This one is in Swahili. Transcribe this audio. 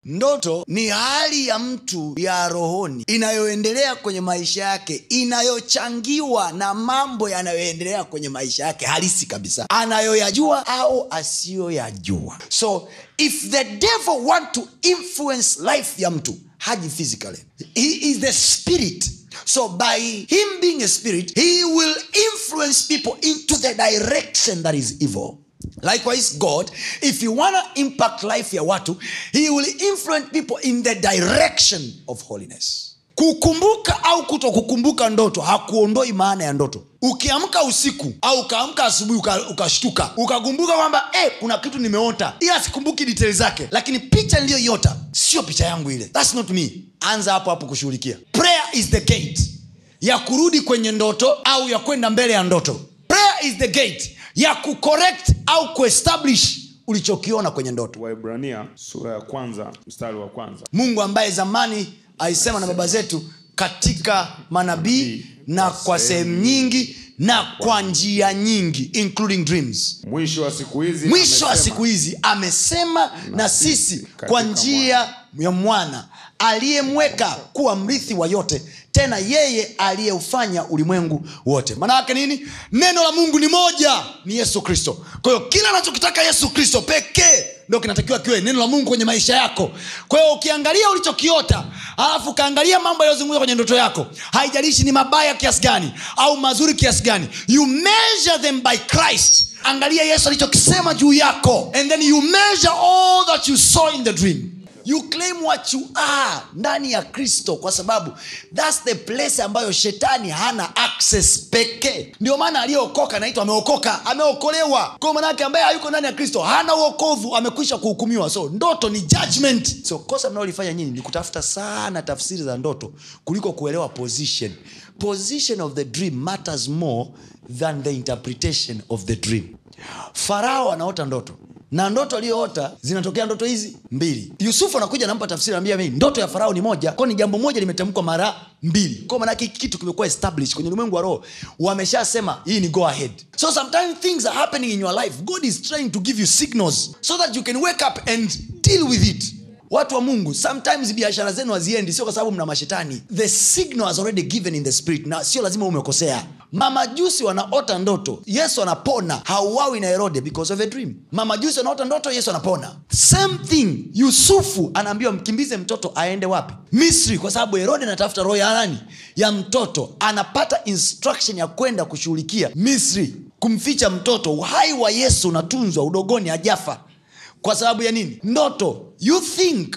Ndoto ni hali ya mtu ya rohoni inayoendelea kwenye maisha yake, inayochangiwa na mambo yanayoendelea kwenye maisha yake halisi kabisa, anayoyajua au asiyoyajua. So if the devil want to influence life ya mtu, haji physically. He is the spirit. So by him being a spirit, he will influence people into the direction that is evil. Likewise, God, if you want to impact life ya watu, he will influence people in the direction of holiness. Kukumbuka au kutokukumbuka ndoto hakuondoi maana ya ndoto. Ukiamka usiku au ukaamka asubuhi ukashtuka, ukakumbuka kwamba kuna kitu nimeota, ila sikumbuki details zake, lakini picha niliyoiota sio picha yangu ile. That's not me. Anza hapo kushughulikia. Prayer is the gate ya kurudi kwenye ndoto au ya kwenda mbele ya ndoto. Prayer is the gate ya kucorrect au kuestablish ulichokiona kwenye ndoto. Waebrania sura ya 1 mstari wa 1. Mungu ambaye zamani alisema na baba zetu katika manabii na kwa sehemu nyingi na kwa njia nyingi, including dreams. Mwisho wa siku hizi amesema na sisi kwa njia ya mwana aliyemweka kuwa mrithi wa yote, tena yeye aliyeufanya ulimwengu wote. Maana yake nini? Neno la Mungu ni moja, ni Yesu Kristo. Kwa hiyo kila anachokitaka Yesu Kristo pekee ndio kinatakiwa kiwe neno la Mungu kwenye maisha yako. Kwa hiyo ukiangalia ulichokiota, alafu kaangalia mambo yaliyozunguka kwenye ndoto yako, haijalishi ni mabaya kiasi gani au mazuri kiasi gani, you measure them by Christ. Angalia Yesu alichokisema juu yako, and then you measure all that you saw in the dream. You claim what you are ndani ya Kristo, kwa sababu that's the place ambayo shetani hana access pekee. Ndio maana aliyeokoka anaitwa ameokoka, ameokolewa. Kwa maana yake ambaye hayuko ndani ya Kristo hana wokovu, amekwisha kuhukumiwa. So ndoto ni judgment. So kosa mnaolifanya nyinyi ni kutafuta sana tafsiri za ndoto kuliko kuelewa position. Position of the dream matters more than the interpretation of the dream. Farao anaota ndoto, na ndoto aliyoota zinatokea ndoto hizi mbili. Yusufu anakuja anampa tafsiri, anambia mimi ndoto ya Farao ni moja, kwa ni jambo moja limetamkwa mara mbili. Kwa maana hiki kitu kimekuwa established kwenye ulimwengu wa roho, wameshasema hii ni go ahead. So sometimes things are happening in your life. God is trying to give you signals so that you can wake up and deal with it. Watu wa Mungu, sometimes biashara zenu haziendi sio kwa sababu mna mashetani. The signal has already given in the spirit, na sio lazima umekosea. Mamajusi wanaota ndoto, Yesu anapona, hauawi na Herode because of a dream. Mamajusi wanaota ndoto, Yesu anapona. Same thing, Yusufu anaambiwa mkimbize mtoto aende wapi? Misri, kwa sababu Herode anatafuta roho ya nani? Ya mtoto. Anapata instruction ya kwenda kushughulikia Misri, kumficha mtoto. Uhai wa Yesu unatunzwa udogoni, hajafa. Kwa sababu ya nini? Ndoto. You think